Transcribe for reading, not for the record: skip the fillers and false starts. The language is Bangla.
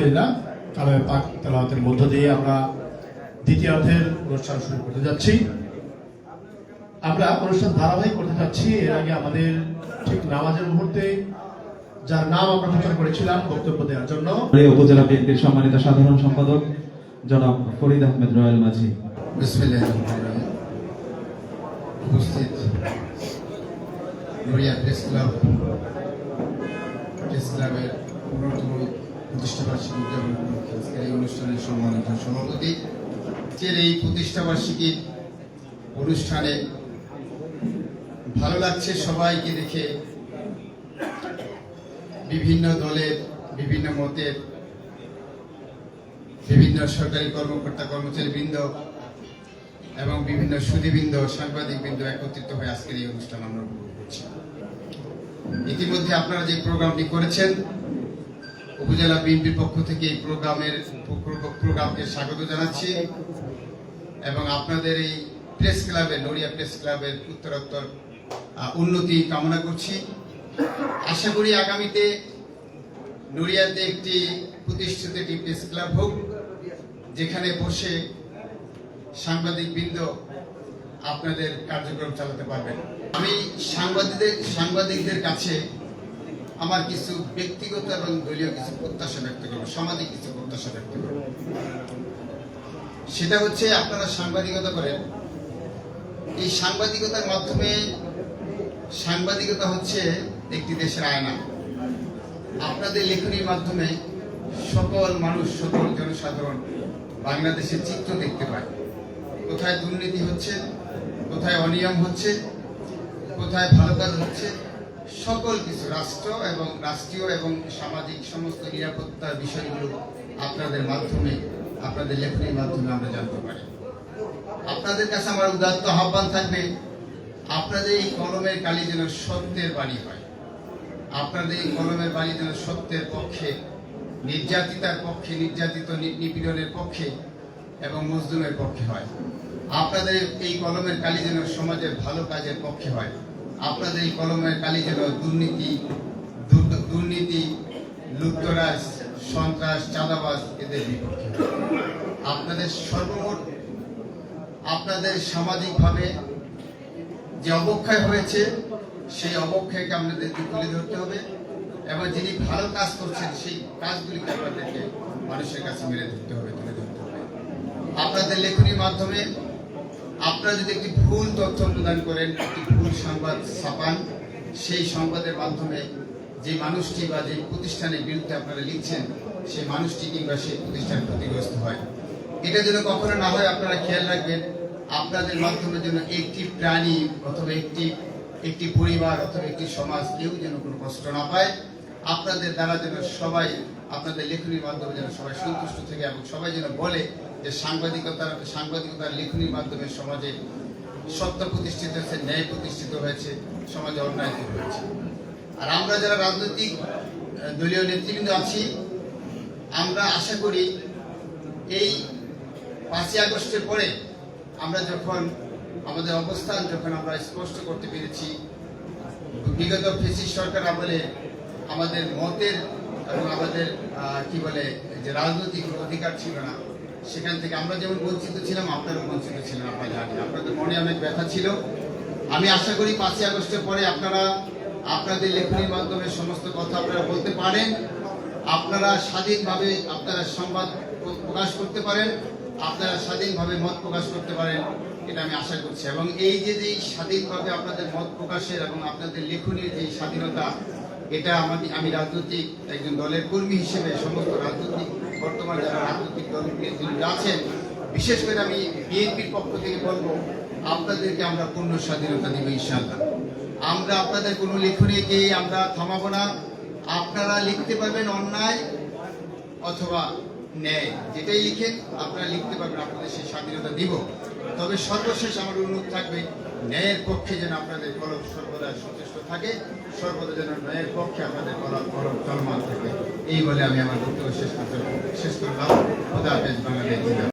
আলহামদুলিল্লাহ কালামে পাক তেলাওয়াতের মধ্য দিয়ে আমরা দ্বিতীয়ার্ধের অনুষ্ঠান শুরু করতে যাচ্ছি। আমরা অনুষ্ঠান ধারাবাহিক করতে যাচ্ছি। এর আগে আমাদের ঠিক নামাজের মুহূর্তে যার নাম আমরা ঘোষণা করেছিলাম বক্তব্য দেওয়ার জন্য উপজেলা বিএনপির সম্মানিত সাধারণ সম্পাদক জনাব ফরিদ আহমেদ রয়েল মাঝি। উপস্থিত নড়িয়া প্রেস ক্লাবের 15তম প্রতিষ্ঠাবার্ষিকী উদযাপন উপলক্ষে আজকের এই অনুষ্ঠানের সম্মানিত সভাপতি, এই প্রতিষ্ঠাবার্ষিকী অনুষ্ঠানে ভালো লাগছে সবাইকে দেখে। বিভিন্ন দলের, বিভিন্ন মতের, বিভিন্ন সরকারি কর্মকর্তা কর্মচারী বৃন্দ এবং বিভিন্ন সুধীবৃন্দ, সাংবাদিক বৃন্দ একত্রিত হয়ে আজকের এই অনুষ্ঠান আমরা উপভোগ করছি। ইতিমধ্যে আপনারা যে প্রোগ্রামটি করেছেন, উপজেলা বিএনপির পক্ষ থেকে এই প্রোগ্রামকে স্বাগত জানাচ্ছি এবং আপনাদের এই প্রেস ক্লাবের, নড়িয়া প্রেস ক্লাবের উত্তরোত্তর উন্নতি কামনা করছি। আশা করি আগামীতে নড়িয়াতে একটি প্রতিষ্ঠিত একটি প্রেস ক্লাব হোক, যেখানে বসে সাংবাদিক বৃন্দ আপনাদের কার্যক্রম চালাতে পারবেন। আমি সাংবাদিকদের কাছে আমার কিছু ব্যক্তিগত এবং দলীয় কিছু প্রত্যাশা ব্যক্ত করব, সামাজিক কিছু প্রত্যাশা ব্যক্ত করব। সেটা হচ্ছে, আপনারা সাংবাদিকতা করেন, এই সাংবাদিকতার মাধ্যমে, সাংবাদিকতা হচ্ছে একটি দেশের আয়না। আপনাদের লেখনীর মাধ্যমে সকল মানুষ, সকল জনসাধারণ বাংলাদেশের চিত্র দেখতে পায়। কোথায় দুর্নীতি হচ্ছে, কোথায় অনিয়ম হচ্ছে, কোথায় ভালো কাজ হচ্ছে, সকল কিছু রাষ্ট্রীয় এবং সামাজিক সমস্ত নিরাপত্তার বিষয়গুলো আপনাদের মাধ্যমে, আপনাদের লেখনীর মাধ্যমে আমরা জানতে পারি। আপনাদের কাছে আমার উদাত্ত আহ্বান থাকবে, আপনাদের এই কলমের কালি যেন সত্যের বাণী হয়। আপনাদের এই কলমের বাণী যেন সত্যের পক্ষে, নির্যাতিতার পক্ষে, নির্যাতিত নিপীড়নের পক্ষে এবং মজলুমের পক্ষে হয়। আপনাদের এই কলমের কালি যেন সমাজের ভালো কাজের পক্ষে হয়। আপনাদের এই কলমের কালি যেন দুর্নীতি, লুপ্তরাজ, সন্ত্রাস, চাঁদাবাজ এদের বিপক্ষে হয়। আপনাদের সর্বমোট আপনাদের সামাজিকভাবে যে অবক্ষয় হয়েছে, সেই অবক্ষয়কে আপনাদের তুলে ধরতে হবে এবং যিনি ভালো কাজ করছেন সেই কাজগুলিকে আপনাদেরকে মানুষের কাছে মেরে ধরতে হবে, তুলে ধরতে হবে। আপনাদের লেখনীর মাধ্যমে আপনারা যদি একটি ভুল তথ্য প্রদান করেন, একটি ভুল সংবাদ ছাপান, সেই সংবাদের মাধ্যমে যে মানুষটি বা যে প্রতিষ্ঠানের বিরুদ্ধে আপনারা লিখছেন, সেই মানুষটি কিংবা সেই প্রতিষ্ঠান ক্ষতিগ্রস্ত হয়। এটা যেন কখনো না হয়, আপনারা খেয়াল রাখবেন। আপনাদের মাধ্যমে যেন একটি প্রাণী অথবা একটি পরিবার অথবা একটি সমাজ কেউ যেন কোনো কষ্ট না পায়। আপনাদের দ্বারা যেন সবাই, আপনাদের লেখনীর মাধ্যমে যেন সবাই সন্তুষ্ট থাকে এবং সবাই যেন বলে যে সাংবাদিকতার লেখনীর মাধ্যমে সমাজে সত্য প্রতিষ্ঠিত হয়েছে, ন্যায় প্রতিষ্ঠিত হয়েছে, সমাজে অন্যায় দূর হয়েছে। আর আমরা যারা রাজনৈতিক দলীয় নেতৃবৃন্দ আছি, আমরা আশা করি এই 5ই আগস্টের পরে আমরা যখন আমাদের অবস্থান আমরা স্পষ্ট করতে পেরেছি, বিগত ফ্যাসিস্ট সরকার আমলে আমাদের মতের এবং আমাদের যে রাজনৈতিক অধিকার ছিল না, সেখান থেকে আমরা যেমন বঞ্চিত ছিলাম, আপনারাও বঞ্চিত ছিলেন। আপনারা জানেন, আপনাদের মনে অনেক ব্যথা ছিল। আমি আশা করি 5ই আগস্টের পরে আপনারা আপনাদের লেখনীর মাধ্যমে সমস্ত কথা আপনারা বলতে পারেন, আপনারা স্বাধীনভাবে আপনারা সংবাদ প্রকাশ করতে পারেন, আপনারা স্বাধীনভাবে মত প্রকাশ করতে পারেন, এটা আমি আশা করছি। এবং এই যে স্বাধীনভাবে আপনাদের মত প্রকাশের এবং আপনাদের লেখনীর যে স্বাধীনতা, এটা আমি রাজনৈতিক একজন দলের কর্মী হিসেবে সমস্ত রাজনৈতিক, বর্তমান যারা রাজনৈতিক দলগুলি আছেন, বিশেষ করে আমি বিএনপির পক্ষ থেকে বলবো, আপনাদেরকে আমরা পূর্ণ স্বাধীনতা দিব ইনশাআল্লাহ। আমরা আপনাদের কোনো লেখনীকে আমরা থামাবো না। আপনারা লিখতে পারবেন অন্যায় অথবা ন্যায়, যেটাই লিখেন আপনারা লিখতে পারবেন, আপনাদের সেই স্বাধীনতা দিব। তবে সর্বশেষ আমার অনুরোধ থাকবে, ন্যায়ের পক্ষে যেন আপনাদের কলম সর্বদা সচেষ্ট থাকে, সর্বদা যেন ন্যায়ের পক্ষে আপনাদের কলম চলমান থাকে। এই বলে আমি আমার বক্তব্য শেষ করলাম। খোদা হাফেজ। বাংলাদেশ।